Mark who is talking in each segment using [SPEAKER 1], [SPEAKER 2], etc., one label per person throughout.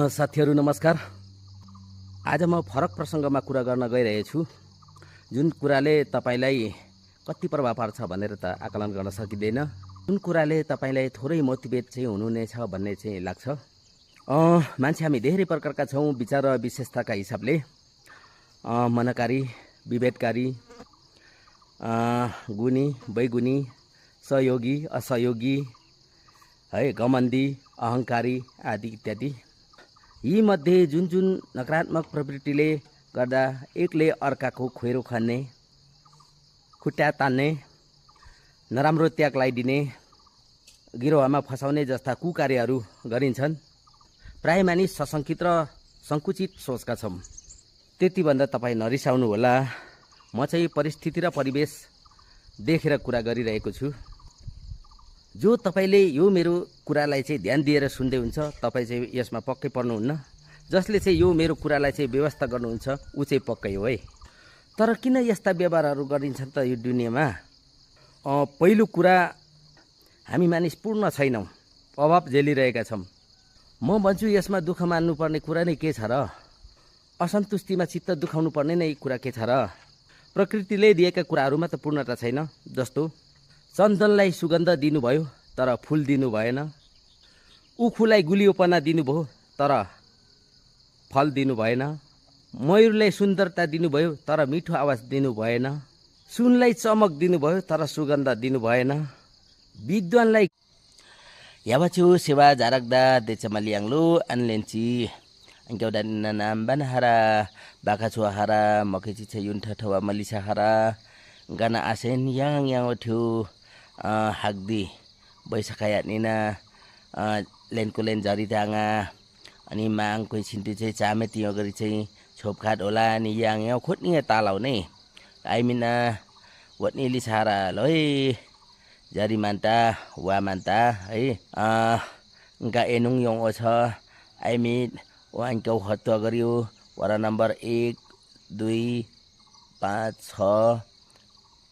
[SPEAKER 1] साथीहरू नमस्कार। आज म फरक प्रसङ्गमा कुरा गर्न गइरहेछु, जुन कुराले तपाईलाई कति प्रभाव पार्छ भनेर त आकलन गर्न सकिँदैन, जुन कुराले तपाईलाई थोरै मोटिभेट चाहिँ हुनुहुनेछ भन्ने चाहिँ लाग्छ। मान्छे हामी धेरै प्रकारका छौँ, विचार र विशेषताका हिसाबले मनकारी, विभेदकारी, गुणी, वैगुणी, सहयोगी, असहयोगी, है, घमण्डी, अहङ्कारी आदि इत्यादि। यी मध्ये जुन जुन नकारात्मक प्रवृत्तिले गर्दा एकले अर्काको खोइरो खन्ने, खुट्टा तान्ने, नराम्रो त्याग लगाइदिने, गिरोहमा फसाउने जस्ता कुकार्यहरू गरिन्छन्। प्राय मानिस सशङ्कित र सङ्कुचित सोचका छौँ। त्यति भन्दा तपाईँ नरिसाउनु होला, म चाहिँ परिस्थिति र परिवेश देखेर कुरा गरिरहेको छु। जो तपाईले यो मेरो कुरालाई चाहिँ ध्यान दिएर सुन्दै हुन्छ, तपाईँ चाहिँ यसमा पक्कै पर्नुहुन्न। जसले चाहिँ यो मेरो कुरालाई चाहिँ व्यवस्था गर्नुहुन्छ ऊ चाहिँ पक्कै हो है। तर किन यस्ता व्यवहारहरू गरिन्छन् त यो दुनियाँमा? पहिलो कुरा, हामी मानिस पूर्ण छैनौँ, अभाव झेलिरहेका छौँ। म भन्छु यसमा दुःख मान्नुपर्ने कुरा नै के छ र? असन्तुष्टिमा चित्त दुखाउनु पर्ने नै कुरा के छ र? प्रकृतिले दिएका कुराहरूमा त पूर्णता छैन। जस्तो चन्दनलाई सुगन्ध दिनुभयो तर फुल दिनु भएन, उखुलाई गुलियोपना दिनुभयो तर फल दिनु भएन, मयूरलाई सुन्दरता दिनुभयो तर मिठो आवाज दिनु भएन, सुनलाई चमक दिनुभयो तर सुगन्ध दिनु भएन, विद्वानलाई यावाछु सेवा जारक्दा देचमालियाङ्लो अनलेन्ची अंक्यौदा नाम बनहारा बाखा छुहारा मकेची छ युन ठठवा मलिसा हारा गाना आसेन yang ओठ्यो हाग्दी बैसखाया निना लेनको लेन जरी दाङा अनि माङ कोही छिन्टु चाहिँ चामे तियो गरी चाहिँ छोपखाट होला नि yang खोट्नी तालाउने आइमिना वट्नी लिसारा लोइ जरी मान्ता वा मान्ता है गा एनुङ यङ छ आइमिट वाङको हत्या गरियो वडा नम्बर 1 2 5 6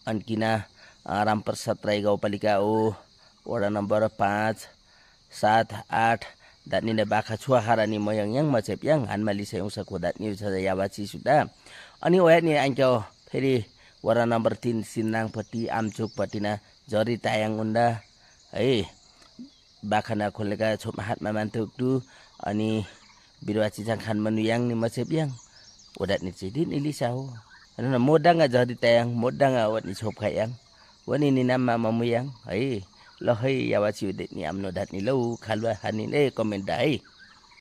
[SPEAKER 1] अन्किना रामप्रसाद राई गाउँपालिका हो वडा नम्बर 5 7 8 दानिने बाखा छुहारा नि मयङ मचेप्याङ हानमाली सेउसको दानी छ यावाची सुदा अनि ओयानी आइक्यो फेरि वडा नम्बर 3 सिन्नाङपट्टि आमचोकपट्टिना जरी तायाङ उन्डा है बाखाना खोलेका छोमा हातमा मान्थुक्टु अनि बिरुवाची जाङ खानमनु याङ नि मचेप्याङ ओडानी चाहिँ दिन इलिसा हो न मोडाङा जरी तायाङ मोडाङा वनी छोपखायाङ वनी नि नाममा ममुयाङ है ल है यावाची उदे नि आम्नो दानी लौ खालुवा हानि ले कमेन्ट है।